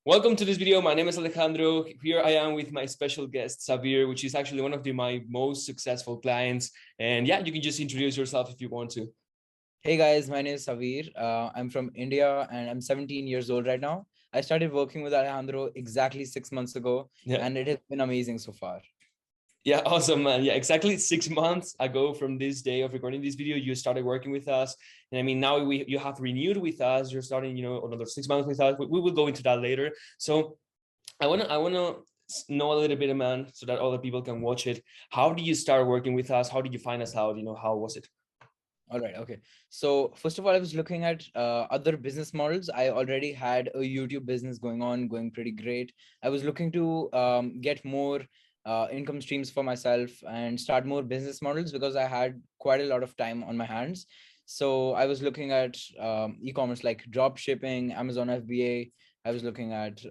Welcome to this video. My name is Alejandro. Here I am with my special guest, Savir, which is actually one of my most successful clients. And yeah, you can just introduce yourself if you want to. Hey guys, my name is Savir. I'm from India and I'm 17 years old right now. I started working with Alejandro exactly 6 months ago, Yeah. and it has been amazing so far. Yeah, awesome, man. Yeah, exactly 6 months ago from this day of recording this video, you started working with us. And I mean, now you have renewed with us. You're starting, another 6 months with us. We will go into that later. So I wanna know a little bit, man, so that other people can watch it. How did you start working with us? How did you find us out? How was it? All right. Okay. So first of all, I was looking at other business models. I already had a YouTube business going pretty great. I was looking to get more income streams for myself and start more business models because I had quite a lot of time on my hands. So I was looking at e-commerce like drop shipping, Amazon FBA. I was looking at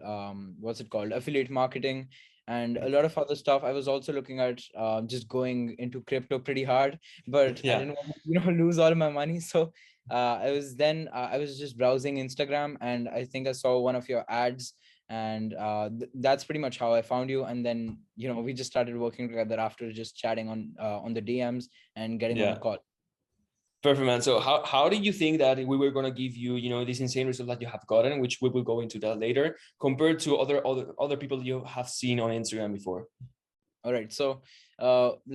what's it called, affiliate marketing, and a lot of other stuff. I was also looking at just going into crypto pretty hard, but I Yeah. didn't want to, lose all of my money. So I was just browsing Instagram, and I think I saw one of your ads, and that's pretty much how I found you. And then we just started working together after just chatting on the DMs and getting on a Yeah. call. Perfect, man. So how did you think that we were gonna give you, this insane result that you have gotten, which we will go into that later, compared to other people you have seen on Instagram before? All right. So,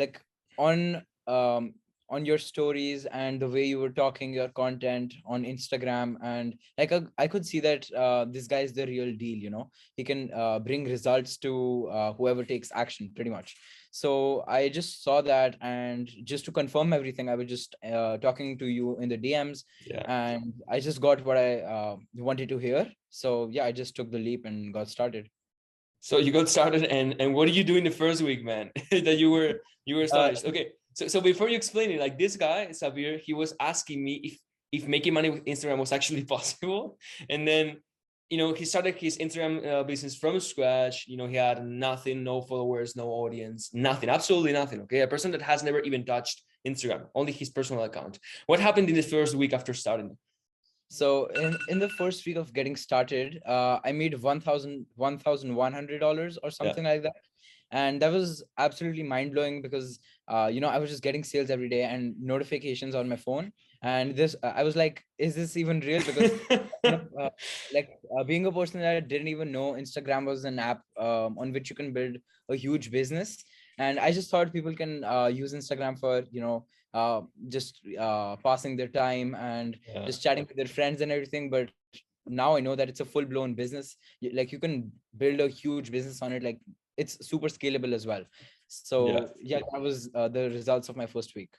like on on your stories and the way you were talking your content on Instagram, and like I could see that this guy is the real deal. He can bring results to whoever takes action, pretty much. So I just saw that, and just to confirm everything, I was just talking to you in the DMs, Yeah. and I just got what I wanted to hear. So yeah, I just took the leap and got started. So you got started, and what did you do in the first week, man? That you were Uh, established. Okay. So before you explain it, like this guy, Savir, he was asking me if making money with Instagram was actually possible. And then, he started his Instagram business from scratch. He had nothing, no followers, no audience, nothing, absolutely nothing. Okay. A person that has never even touched Instagram, only his personal account. What happened in the first week after starting? So in the first week of getting started, I made $1,100 or Yeah. something like that. And that was absolutely mind blowing because, I was just getting sales every day and notifications on my phone. And I was like, is this even real? Because being a person that didn't even know Instagram was an app on which you can build a huge business. And I just thought people can use Instagram for, just passing their time and Yeah. just chatting with their friends and everything. But now I know that it's a full-blown business. Like you can build a huge business on it. Like it's super scalable as well. Yeah. So yeah, that was the results of my first week.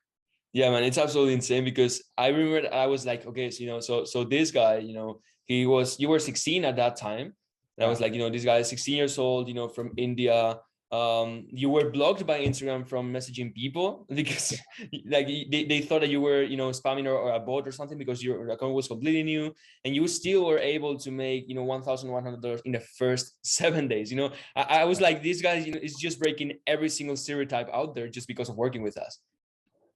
Yeah, man, it's absolutely insane because I remember that I was like, okay, so so this guy, you were 16 at that time. And I was Yeah. like, this guy is 16 years old, from India. You were blocked by Instagram from messaging people because like they thought that you were, spamming or a bot or something because your account was completely new, and you still were able to make, $1,100 in the first 7 days. I was like, this guy, is just breaking every single stereotype out there just because of working with us.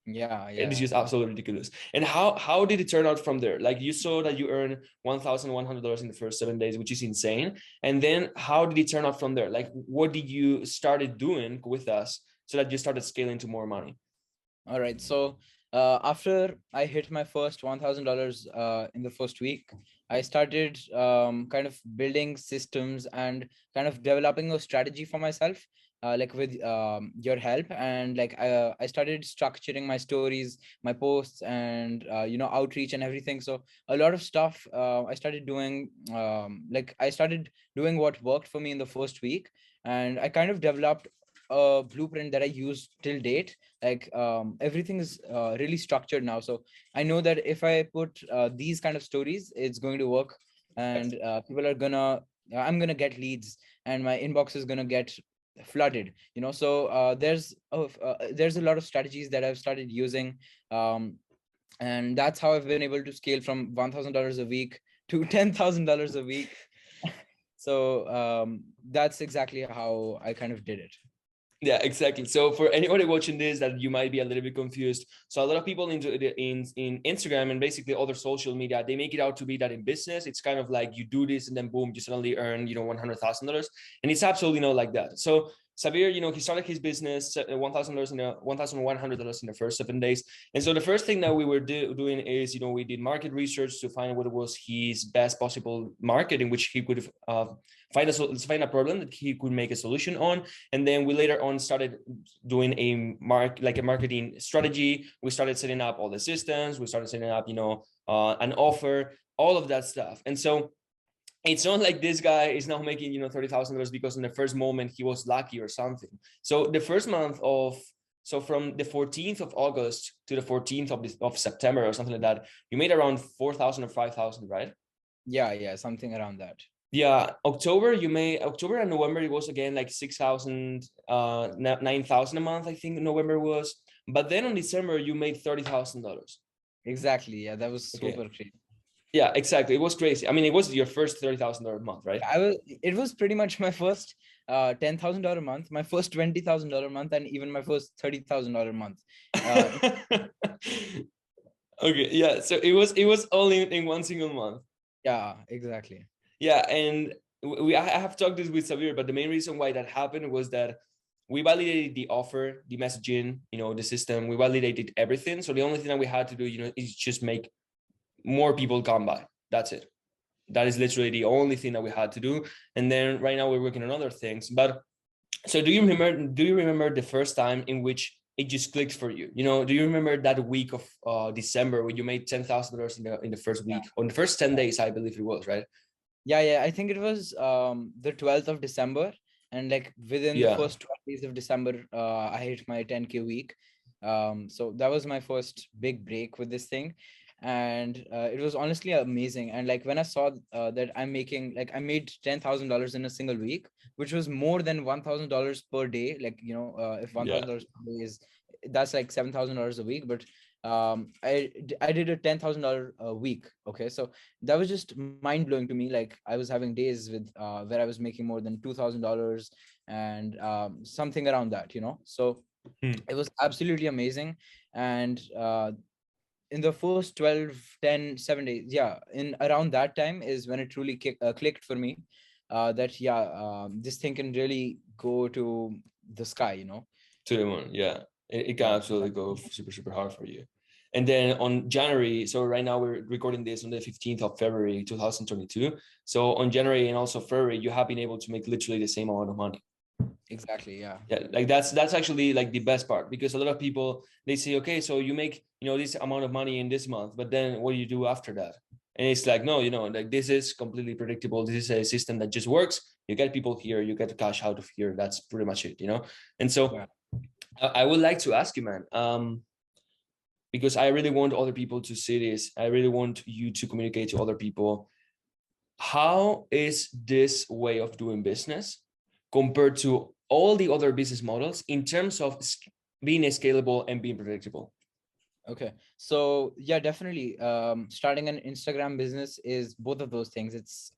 Yeah, It is yeah. just absolutely ridiculous. And how did it turn out from there? Like you saw that you earned $1,100 in the first 7 days, which is insane. And then how did it turn out from there? Like what did you started doing with us so that you started scaling to more money? All right. So after I hit my first $1,000 in the first week, I started kind of building systems and kind of developing a strategy for myself, like with your help. And like I started structuring my stories, my posts, and outreach and everything. So a lot of stuff I started doing. Like I started doing what worked for me in the first week, and I kind of developed a blueprint that I use till date. Like everything is really structured now, so I know that if I put these kind of stories, it's going to work, and people are gonna I'm gonna get leads, and my inbox is gonna get flooded. So there's a lot of strategies that I've started using, and that's how I've been able to scale from $1,000 a week to $10,000 a week. So that's exactly how I kind of did it. Yeah, exactly. So for anybody watching this, that you might be a little bit confused. So a lot of people in Instagram and basically other social media, they make it out to be that in business, it's kind of like you do this and then boom, you suddenly earn, $100,000, and it's absolutely not like that. So Savir, he started his business $1,000 in $1,100 in the first 7 days. And so the first thing that we were doing is, we did market research to find what was his best possible market in which he could find a problem that he could make a solution on. And then we later on started doing a marketing strategy. We started setting up all the systems. We started setting up, an offer, all of that stuff. And so it's not like this guy is now making, $30,000 because in the first moment he was lucky or something. So the first month so from the 14th of August to the 14th of September or something like that, you made around 4,000 or 5,000, right? Yeah, something around that. Yeah, October and November it was again like 6,000, 9,000 a month, I think November was. But then on December you made $30,000. Exactly. Yeah, that was Okay. super crazy. Yeah, exactly. It was crazy. I mean, it was your first $30,000 month, right? It was pretty much my first $10,000 month, my first $20,000 month, and even my first $30,000 month. Okay, yeah. So it was only in one single month. Yeah, exactly. Yeah, and I have talked this with Savir, but the main reason why that happened was that we validated the offer, the messaging, the system. We validated everything. So the only thing that we had to do, is just make more people come by. That's it. That is literally the only thing that we had to do. And then right now we're working on other things. But so do you remember the first time in which it just clicked for you? Do you remember that week of December when you made $10,000 in the first week, on the first 10 days, I believe it was, right? Yeah, I think it was the 12th of December, and like within the first 12 days of December, I hit my 10K week. So that was my first big break with this thing, and it was honestly amazing. And like when I saw that I made $10,000 in a single week, which was more than $1,000 per day. Like if $1,000 per day is, that's like $7,000 a week, but I did a $10,000 a week. Okay, so that was just mind blowing to me. Like I was having days with where I was making more than $2,000 and something around that. So it was absolutely amazing. And in the first 12, 10, 7 days, yeah, in around that time is when it truly clicked for me, that this thing can really go to the sky. To the moon. Yeah, it can absolutely go super, super hard for you. And then on January, so right now we're recording this on the 15th of February 2022. So on January and also February, you have been able to make literally the same amount of money. Exactly. Yeah, like that's actually like the best part, because a lot of people, they say, okay, so you make this amount of money in this month, but then what do you do after that? And it's like, no, like this is completely predictable. This is a system that just works. You get people here, you get the cash out of here. That's pretty much it. And so I would like to ask you, man, because I really want other people to see this. I really want you to communicate to other people. How is this way of doing business compared to all the other business models in terms of being scalable and being predictable? Okay, so yeah, definitely. Starting an Instagram business is both of those things. It's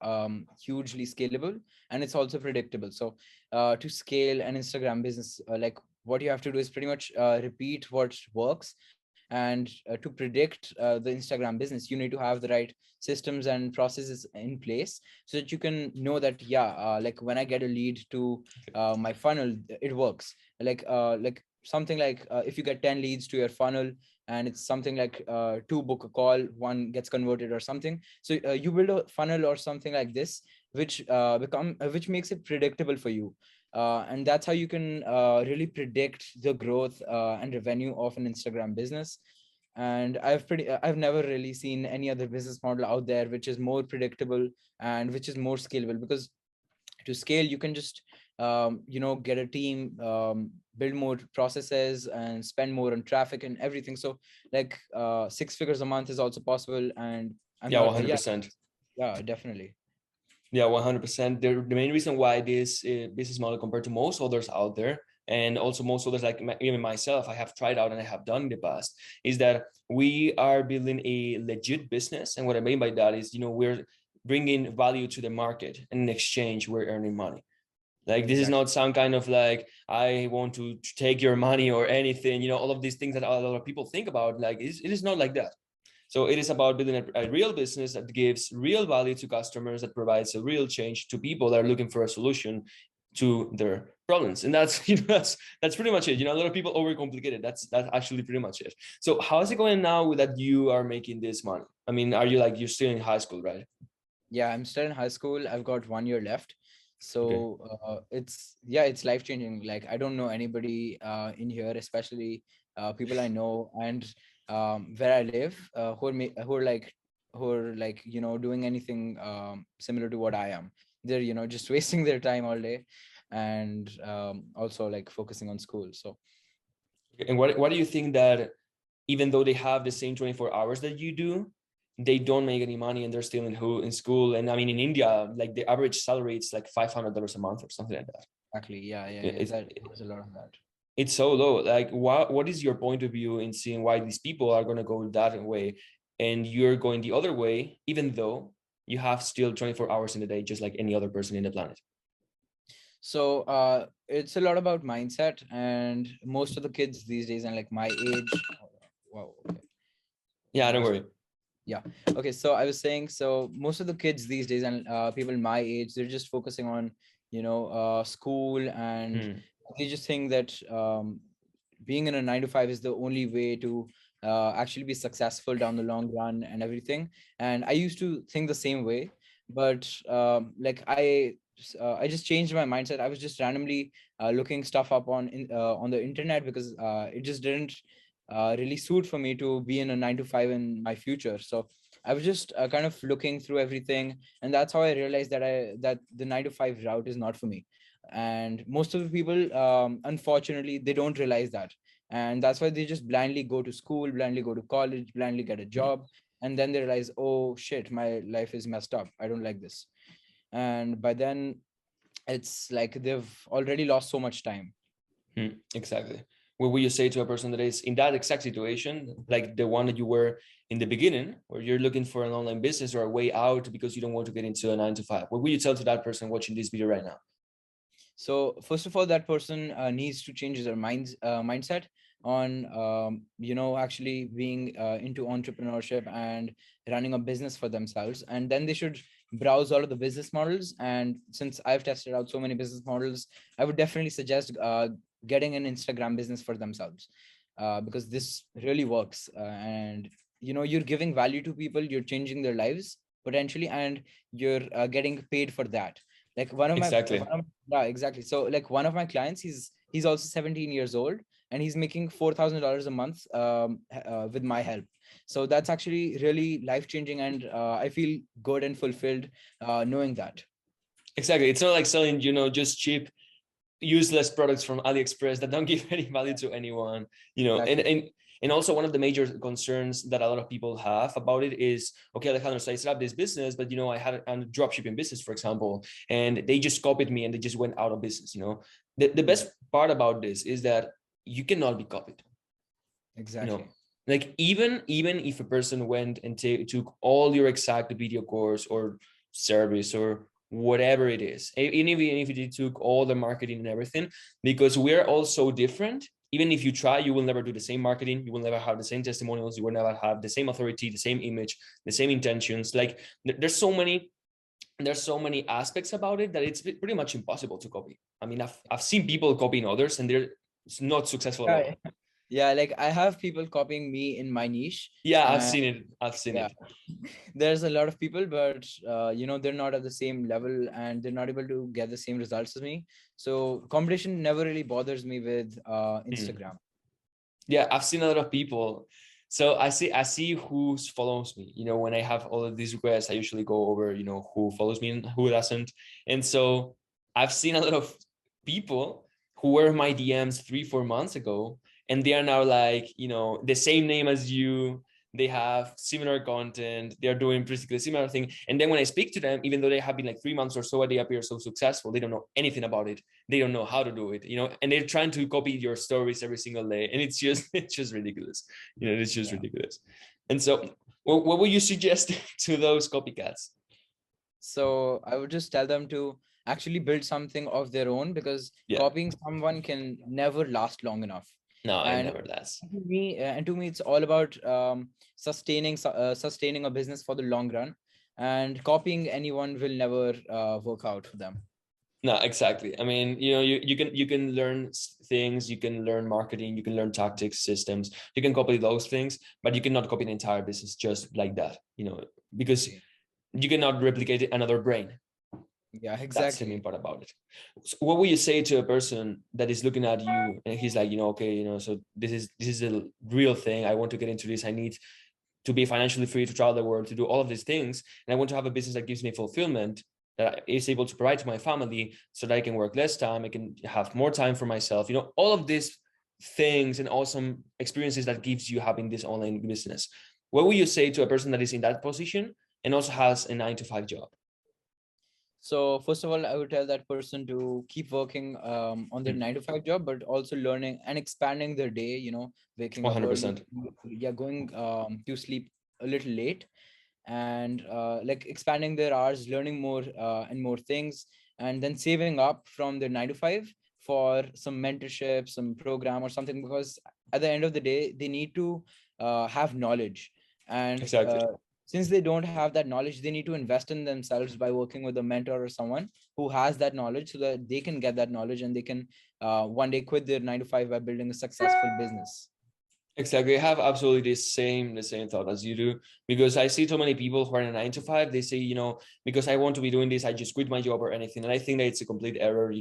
hugely scalable and it's also predictable. So to scale an Instagram business, like what you have to do is pretty much repeat what works. And to predict the Instagram business, you need to have the right systems and processes in place so that you can know that, like when I get a lead to my funnel, it works. Like something like if you get 10 leads to your funnel, and it's something like to book a call, one gets converted or something. So you build a funnel or something like this, which which makes it predictable for you. And that's how you can really predict the growth and revenue of an Instagram business. And I've never really seen any other business model out there which is more predictable and which is more scalable, because to scale you can just get a team, build more processes and spend more on traffic and everything. So like 6 figures a month is also possible. And I'm yeah, not 100%. Yeah, definitely. Yeah, 100%. The main reason why this business model compared to most others out there, and also most others like even myself, I have tried out and I have done in the past, is that we are building a legit business. And what I mean by that is, we're bringing value to the market, and in exchange, we're earning money. Like, this is Exactly. not some kind of like, I want to take your money or anything, all of these things that a lot of people think about. Like, it is not like that. So it is about building a real business that gives real value to customers, that provides a real change to people that are looking for a solution to their problems. And that's, that's pretty much it. A lot of people overcomplicate it. That's actually pretty much it. So how is it going now with that you are making this money? I mean, are you like, you're still in high school, right? Yeah, I'm still in high school. I've got 1 year left. Okay. So it's life changing. Like, I don't know anybody in here, especially people I know and where I live, who are like, doing anything similar to what I am. They're, just wasting their time all day, and also like focusing on school. So And what do you think that even though they have the same 24 hours that you do, they don't make any money and they're still in school? And I mean, in India, like the average salary, it's like $500 a month or something like that. exactly, yeah. It's There's a lot of that. it's so low. Like, what is your point of view in seeing why these people are going to go that way and you're going the other way, even though you have still 24 hours in a day, just like any other person in the planet? So it's a lot about mindset, and most of the kids these days, and like my age. Wow. Okay. Yeah, don't Just worry. yeah. Okay. So I was saying, so most of the kids these days, and people my age, they're just focusing on, school, and Hmm. they just think that being in a 9 to 5 is the only way to actually be successful down the long run and everything. And I used to think the same way, but like I just changed my mindset. I was just randomly looking stuff up on the internet, because it just didn't really suit for me to be in a 9 to 5 in my future. So I was just kind of looking through everything, and that's how I realized that the 9 to 5 route is not for me. And most of the people, unfortunately, they don't realize that, and that's why they just blindly go to school, blindly go to college, blindly get a job, and then they realize, oh shit, my life is messed up. I don't like this, and by then it's like they've already lost so much time. Exactly. What would you say to a person that is in that exact situation, like the one that you were in the beginning, where you're looking for an online business or a way out because you don't want to get into a 9 to 5? What would you tell to that person watching this video right now? So first of all, that person needs to change their mindset on actually being into entrepreneurship and running a business for themselves, and then they should browse all of the business models. And since I've tested out so many business models, I would definitely suggest getting an Instagram business for themselves, because this really works, and you're giving value to people, you're changing their lives potentially, and you're getting paid for that. Like Exactly. yeah, exactly. So like one of my clients, he's also 17 years old, and he's making $4,000 a month with my help. So that's actually really life changing, and I feel good and fulfilled knowing that. Exactly. It's not like selling, just cheap, useless products from AliExpress that don't give any value to anyone, and Exactly. and also one of the major concerns that a lot of people have about it is, okay, Alejandro, so I set up this business, but I had a drop shipping business, for example, and they just copied me and they just went out of business. The Yeah, best part about this is that you cannot be copied. you know exactly. like, even if a person went and took all your exact video course or service or whatever it is, even if it took all the marketing and everything, because we're all so different. Even if you try, you will never do the same marketing, you will never have the same testimonials, you will never have the same authority, the same image, the same intentions. Like, there's so many aspects about it that it's pretty much impossible to copy. I mean, I've seen people copying others and they're not successful at Yeah, all. yeah, like I have people copying me in my niche, Yeah, I've and seen it. I've seen yeah, it. there's a lot of people, but they're not at the same level, and they're not able to get the same results as me. So competition never really bothers me with Hmm. Instagram. Yeah, I've seen a lot of people. So I see who follows me. When I have all of these requests, I usually go over, who follows me and who doesn't. And so I've seen a lot of people who were in my DMs 3-4 months ago, and they are now like, the same name as you. They have similar content. They are doing basically similar thing. And then when I speak to them, even though they have been like 3 months or so, they appear so successful. They don't know anything about it. They don't know how to do it, and they're trying to copy your stories every single day, and it's just it's just ridiculous. It's just Yeah. ridiculous. And so what would you suggest to those copycats? So I would just tell them to actually build something of their own, because Yeah. copying someone can never last long enough. No, it And never does. to me, it's all about sustaining a business for the long run, and copying anyone will never work out for them. No, exactly. I mean, you can learn things, you can learn marketing, you can learn tactics, systems, you can copy those things, but you cannot copy an entire business just like that, because you cannot replicate another brain. Yeah, That's the exactly. main part about it. So what would you say to a person that is looking at you and he's like, okay, so this is a real thing. I want to get into this. I need to be financially free, to travel the world, to do all of these things. And I want to have a business that gives me fulfillment, that is able to provide to my family so that I can work less time, I can have more time for myself, all of these things and awesome experiences that gives you having this online business. What would you say to a person that is in that position and also has a 9 to 5 job? So first of all, I would tell that person to keep working on their 9 to 5 job, but also learning and expanding their day. Waking up early, 100%. yeah, going to sleep a little late, and like expanding their hours, learning more and more things, and then saving up from their 9 to 5 for some mentorship, some program or something, because at the end of the day, they need to have knowledge. And Exactly. since they don't have that knowledge, they need to invest in themselves by working with a mentor or someone who has that knowledge, so that they can get that knowledge and they can one day quit their 9 to 5 by building a successful business. Exactly. I have absolutely the same thought as you do, because I see so many people who are in a 9 to 5. They say, because I want to be doing this, I just quit my job or anything. And I think that it's a complete error.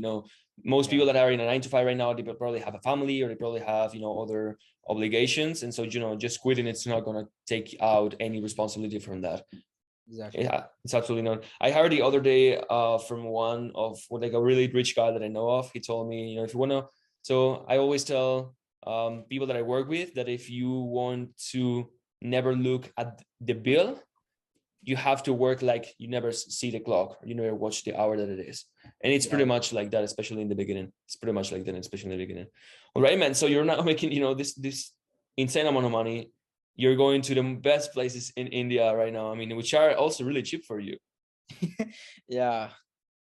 Most Yeah, people that are in a 9 to 5 right now, they probably have a family, or they probably have, other obligations. And so, just quitting, it's not going to take out any responsibility from that. exactly. Yeah, it's absolutely not. I heard the other day from one of like a really rich guy that I know of. He told me, if you want to, so I always tell people that I work with that if you want to never look at the bill, you have to work like you never see the clock, you never watch the hour that it is. And it's pretty Yeah. much like that, especially in the beginning. It's pretty much like that, especially in the beginning. All right, man. So you're now making, this insane amount of money. You're going to the best places in India right now. I mean, which are also really cheap for you. Yeah.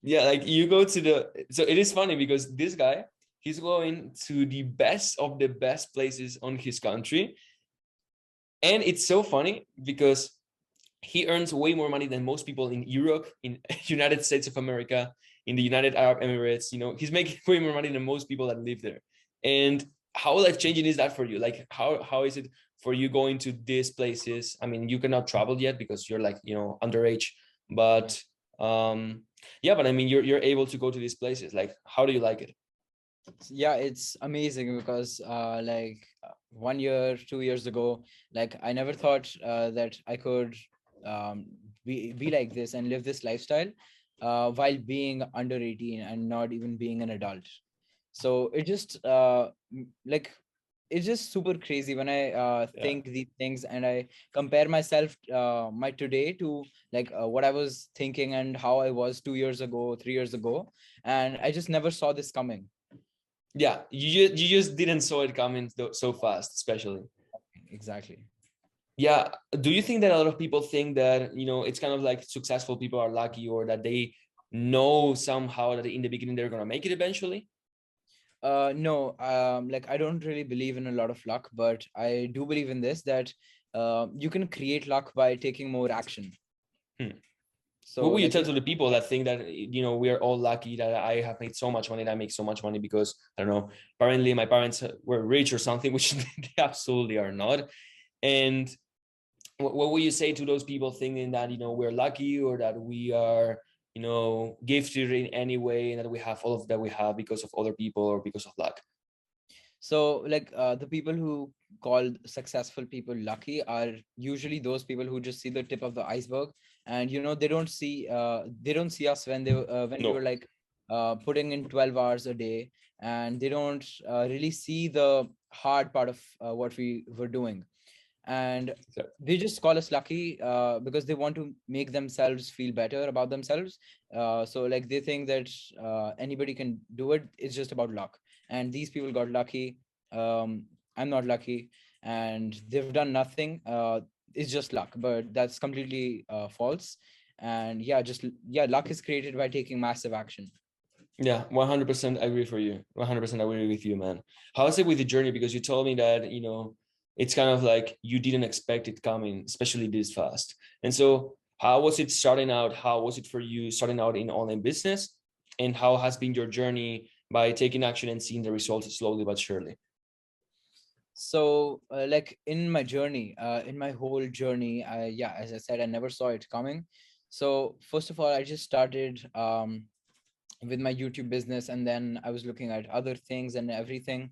Yeah, like you go to so it is funny because this guy, he's going to the best of the best places on his country. And it's so funny because he earns way more money than most people in Europe, in United States of America, in the United Arab Emirates. He's making way more money than most people that live there. And how life changing is that for you? Like how is it for you going to these places? I mean, you cannot travel yet because you're like, underage, Yeah. but yeah, but I mean, you're able to go to these places. Like, how do you like it? Yeah, it's amazing because 1 year, 2 years ago, like I never thought that I could be like this and live this lifestyle while being under 18 and not even being an adult. So it just like it's just super crazy when I Yeah. think these things and I compare myself my today to like what I was thinking and how I was 2 years ago, 3 years ago, and I just never saw this coming. Yeah, you just didn't saw it coming so fast, especially. Exactly. Yeah. Do you think that a lot of people think that, it's kind of like successful people are lucky, or that they know somehow that in the beginning they're going to make it eventually? No, like I don't really believe in a lot of luck, but I do believe in this that you can create luck by taking more action. Hmm. What So would you like tell if to the people that think that, we are all lucky that I have made so much money, that I make so much money because, I don't know, apparently my parents were rich or something, which they absolutely are not. And what would you say to those people thinking that, we're lucky, or that we are, gifted in any way, and that we have all of that we have because of other people or because of luck? so like the people who call successful people lucky are usually those people who just see the tip of the iceberg, and they don't see us when we were No. like putting in 12 hours a day, and they don't really see the hard part of what we were doing, and they just call us lucky because they want to make themselves feel better about themselves. So like they think that anybody can do it, it's just about luck, and these people got lucky. I'm not lucky, and they've done nothing. It's just luck, but that's completely false. And yeah, luck is created by taking massive action. Yeah, 100% agree for you. 100% agree with you, man. How's it with the journey? Because you told me that, it's kind of like you didn't expect it coming, especially this fast. And so how was it starting out? How was it for you starting out in online business? And how has been your journey by taking action and seeing the results slowly but surely? So like in my journey, in my whole journey, as I said, I never saw it coming. So first of all, I just started with my YouTube business, and then I was looking at other things and everything.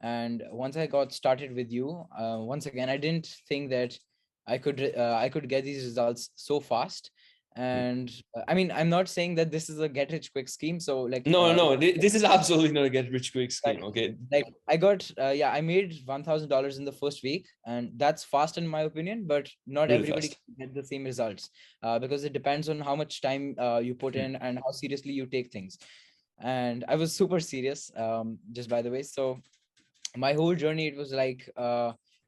And once I got started with you, once again, I didn't think that I could get these results so fast. And I mean, I'm not saying that this is a get rich quick scheme. So like No, no, no. This is absolutely not a get rich quick scheme. Okay. like I got I made $1,000 in the first week, and that's fast in my opinion, but not Really everybody fast. can get the same results, because it depends on how much time you put in and how seriously you take things. And I was super serious, just by the way. So my whole journey, it was like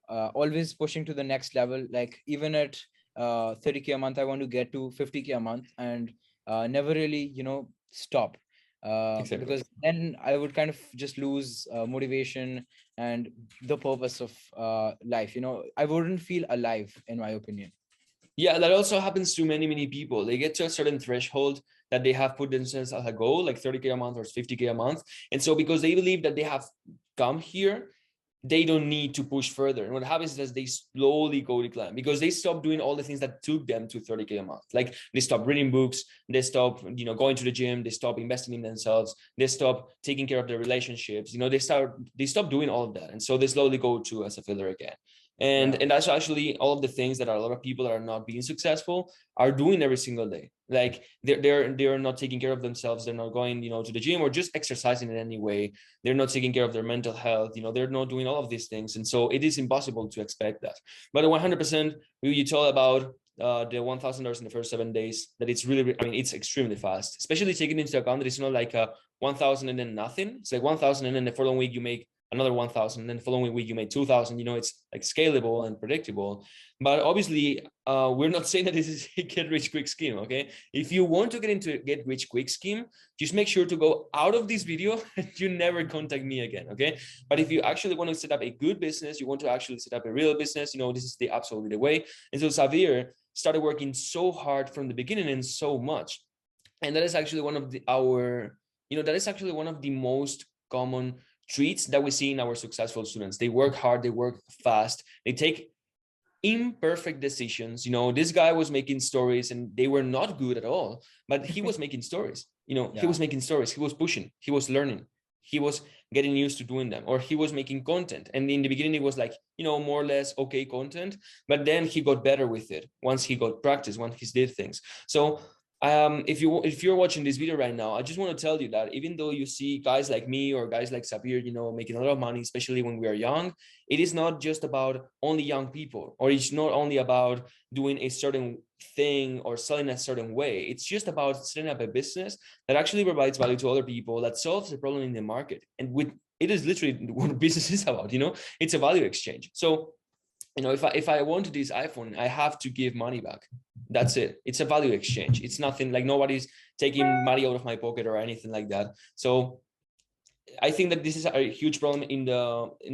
always pushing to the next level. Like even at 30K a month, I want to get to 50K a month, and never really stop, Exactly. because then I would kind of just lose motivation and the purpose of life. I wouldn't feel alive, in my opinion. Yeah, that also happens to many, many people. They get to a certain threshold that they have put themselves as a goal, like 30K a month or 50K a month. And so because they believe that they have come here, they don't need to push further. And what happens is they slowly go decline because they stop doing all the things that took them to 30K a month. Like they stop reading books, they stop, going to the gym, they stop investing in themselves, they stop taking care of their relationships, they stop doing all of that. And so they slowly go to as a filler again. And Yeah. and that's actually all of the things that a lot of people that are not being successful are doing every single day. Like they're not taking care of themselves, they're not going to the gym or just exercising in any way, they're not taking care of their mental health, they're not doing all of these things. And so it is impossible to expect that. But 100%, you told about the $1,000 in the first 7 days, that it's really, I mean, it's extremely fast, especially taking into account that it's not like a 1,000 and then nothing. It's like 1,000 and then the following week you make another 1,000, and then the following week you made 2,000. It's like scalable and predictable. But obviously, we're not saying that this is a get rich quick scheme. Okay, if you want to get into a get rich quick scheme, just make sure to go out of this video and you never contact me again. Okay, but if you actually want to set up a good business, you want to actually set up a real business, this is the absolutely the way. And so Savir started working so hard from the beginning and so much, and that is actually one of that is actually one of the most common traits that we see in our successful students. They work hard, they work fast, they take imperfect decisions. This guy was making stories and they were not good at all, but he was making stories. He Yeah. was making stories, he was pushing, he was learning, he was getting used to doing them, or he was making content. And in the beginning, it was like, more or less okay content, but then he got better with it once he got practice, once he did things. So if you're watching this video right now, I just want to tell you that even though you see guys like me or guys like Savir, making a lot of money, especially when we are young, it is not just about only young people, or it's not only about doing a certain thing or selling a certain way. It's just about setting up a business that actually provides value to other people, that solves a problem in the market. And it is literally what business is about. It's a value exchange. So if I want this iPhone, I have to give money back. That's it. It's a value exchange. It's nothing like nobody's taking money out of my pocket or anything like that. So I think that this is a huge problem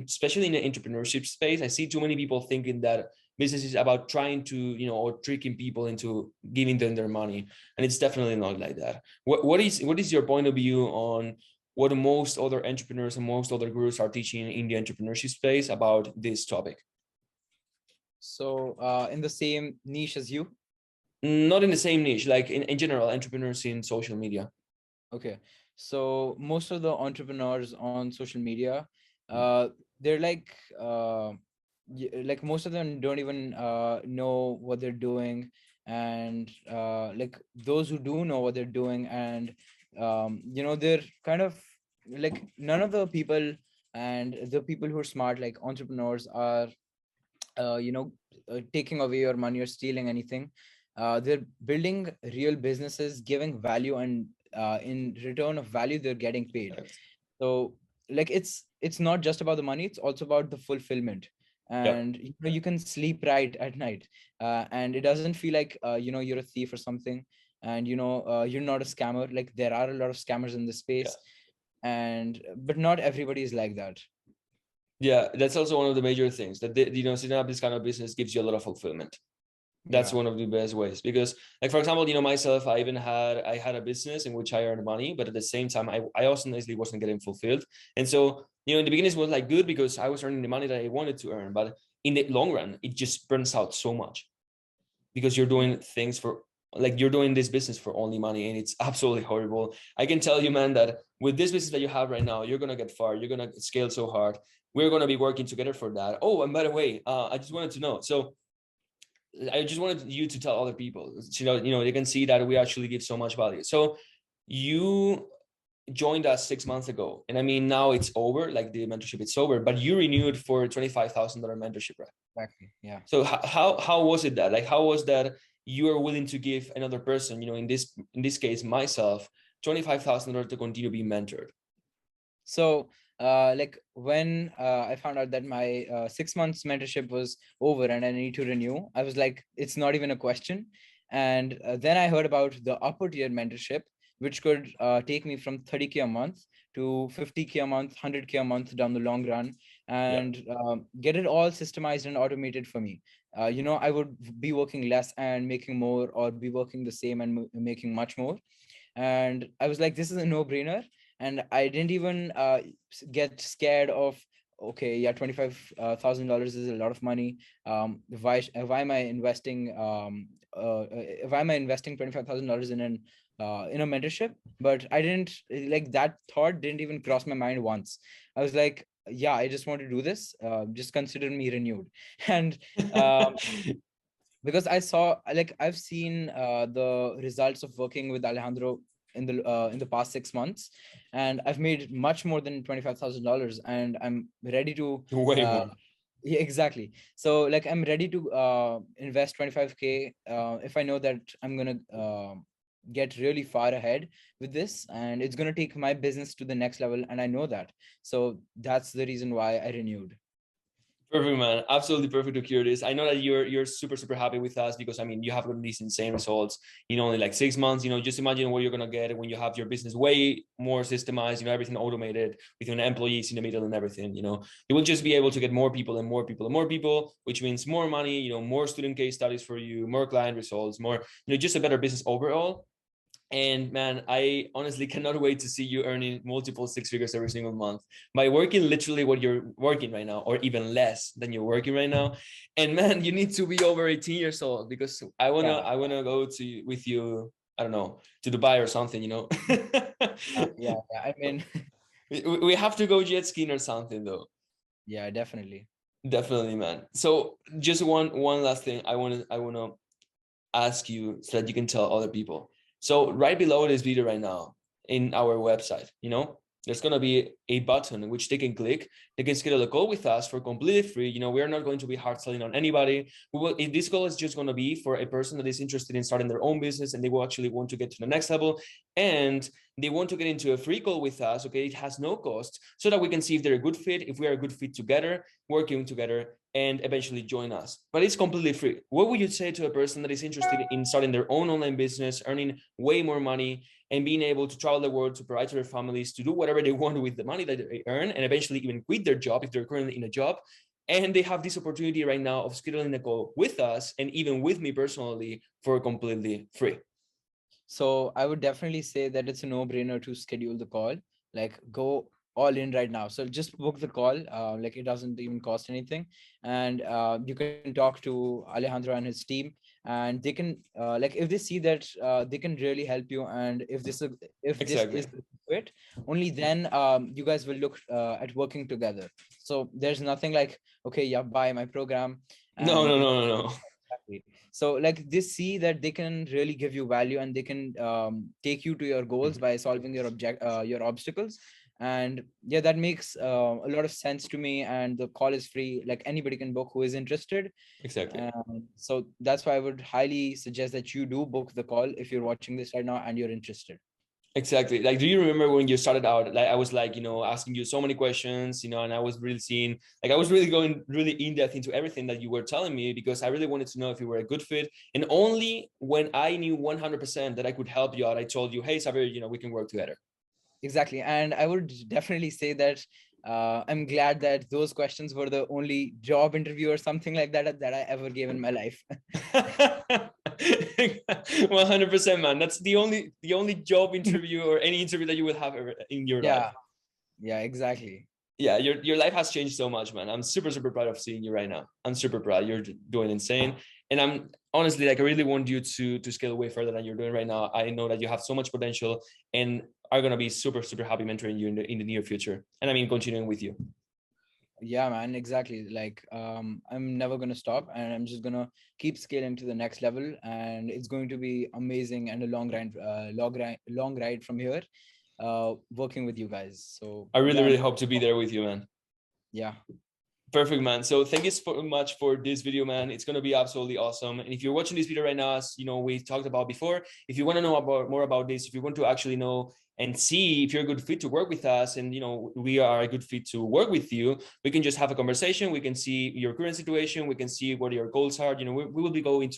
especially in the entrepreneurship space. I see too many people thinking that business is about trying to, or tricking people into giving them their money. And it's definitely not like that. What is your point of view on what most other entrepreneurs and most other gurus are teaching in the entrepreneurship space about this topic? So in the same niche as you. Not in the same niche, like in general, entrepreneurs in social media. Okay. So most of the entrepreneurs on social media, they're like most of them don't even know what they're doing. And like those who do know what they're doing, and they're kind of like, none of the people, and the people who are smart, like entrepreneurs, are uh, you know taking away your money or stealing anything. They're building real businesses, giving value, and in return of value, they're getting paid. Correct. So like it's not just about the money, it's also about the fulfillment. Yeah. and you can sleep right at night, and it doesn't feel like you're a thief or something, and you're not a scammer. Like, there are a lot of scammers in this Yeah. space, and but not everybody is like that. Yeah. That's also one of the major things that, setting up this kind of business gives you a lot of fulfillment. That's Yeah. one of the best ways, because, like, for example, myself, I had a business in which I earned money, but at the same time I also honestly wasn't getting fulfilled. And so, in the beginning it was like good because I was earning the money that I wanted to earn, but in the long run it just burns out so much, because you're doing things for, like, you're doing this business for only money, and it's absolutely horrible. I can tell you, man, that with this business that you have right now, you're gonna get far, you're gonna scale so hard. We're gonna be working together for that. Oh, and by the way, I just wanted to know, so I just wanted you to tell other people, they can see that we actually give so much value. So you joined us 6 months ago, and I mean, now it's over, like the mentorship, it's over, but you renewed for $25,000 mentorship, right? Exactly. Yeah. So how was it that, like, how was that you are willing to give another person, in this case myself, $25,000 to continue being mentored? So, like, when I found out that my 6 months mentorship was over and I need to renew, I was like, it's not even a question. And then I heard about the upper tier mentorship, which could take me from 30K a month to 50K a month, 100K a month down the long run, Yeah. and get it all systemized and automated for me. I would be working less and making more, or be working the same and making much more. And I was like, this is a no-brainer. And I didn't even get scared of, okay, yeah, $25,000 is a lot of money. Why am I investing $25,000 in a mentorship? But I didn't, like, that thought didn't even cross my mind once. I was like, yeah, I just want to do this, just consider me renewed. And because I saw, like, I've seen the results of working with Alejandro in the past 6 months, and I've made much more than $25,000, and I'm ready to Way uh, more. yeah, exactly. So, like, I'm ready to invest 25K if I know that I'm gonna get really far ahead with this, and it's gonna take my business to the next level, and I know that. So that's the reason why I renewed. Perfect, man. Absolutely perfect to hear this. I know that you're super, super happy with us, because I mean, you have gotten these insane results in only like 6 months. Just imagine what you're gonna get when you have your business way more systemized, everything automated with your employees in the middle and everything. You will just be able to get more people and more people and more people, which means more money, more student case studies for you, more client results, more, just a better business overall. And man, I honestly cannot wait to see you earning multiple six figures every single month by working literally what you're working right now, or even less than you're working right now. And man, you need to be over 18 years old, because Yeah, I wanna go to with you, I don't know, to Dubai or something, yeah. I mean, we have to go jet skiing or something though. yeah, definitely. Definitely, man. So just one last thing I want to ask you, so that you can tell other people. So right below this video right now in our website, there's going to be a button in which they can click. They can schedule a call with us for completely free. We're not going to be hard selling on anybody. This call is just going to be for a person that is interested in starting their own business, and they will actually want to get to the next level, and they want to get into a free call with us. Okay, it has no cost, so that we can see if they're a good fit, if we are a good fit together, working together, and eventually join us. But it's completely free. What would you say to a person that is interested in starting their own online business, earning way more money, and being able to travel the world, to provide to their families, to do whatever they want with the money that they earn, and eventually even quit their job if they're currently in a job? And they have this opportunity right now of scheduling a call with us, and even with me personally, for completely free. So I would definitely say that it's a no-brainer to schedule the call. Like, go all in right now. So just book the call. Like, it doesn't even cost anything, and you can talk to Alejandro and his team, and they can like, if they see that they can really help you, and if this is Exactly. it, only then you guys will look at working together. So there's nothing like, okay, yeah, buy my program, No, and no, no, no, no. exactly. So, like, they see that they can really give you value, and they can take you to your goals by solving your obstacles. And yeah, that makes a lot of sense to me. And the call is free. Like, anybody can book who is interested. Exactly. So that's why I would highly suggest that you do book the call if you're watching this right now and you're interested. Exactly. Like, do you remember when you started out? Like, I was like, asking you so many questions, and I was really seeing, like, I was really going really in depth into everything that you were telling me because I really wanted to know if you were a good fit. And only when I knew 100% that I could help you out, I told you, hey, Savir, we can work together. Exactly. And I would definitely say that I'm glad that those questions were the only job interview or something like that that I ever gave in my life. 100%, man. That's the only job interview or any interview that you will have ever in your life. Yeah. Yeah, exactly. Yeah, your life has changed so much, man. I'm super, super proud of seeing you right now. I'm super proud. You're doing insane. And I'm honestly, like, I really want you to scale way further than you're doing right now. I know that you have so much potential and are gonna be super, super happy mentoring you in the near future. And I mean, continuing with you. Yeah, man, exactly. Like, I'm never gonna stop, and I'm just gonna keep scaling to the next level, and it's going to be amazing and a long ride from here, working with you guys. So I really, yeah, really hope to be there with you, man. yeah, Perfect, man. So thank you so much for this video, man. It's going to be absolutely awesome. And if you're watching this video right now, as we talked about before, if you want to know more about this, if you want to actually know and see if you're a good fit to work with us, and we are a good fit to work with you, we can just have a conversation. We can see your current situation. We can see what your goals are. We will be going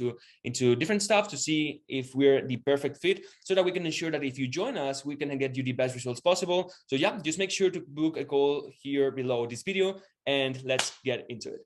into different stuff to see if we're the perfect fit, so that we can ensure that if you join us, we can get you the best results possible. So yeah, just make sure to book a call here below this video, and let's get into it.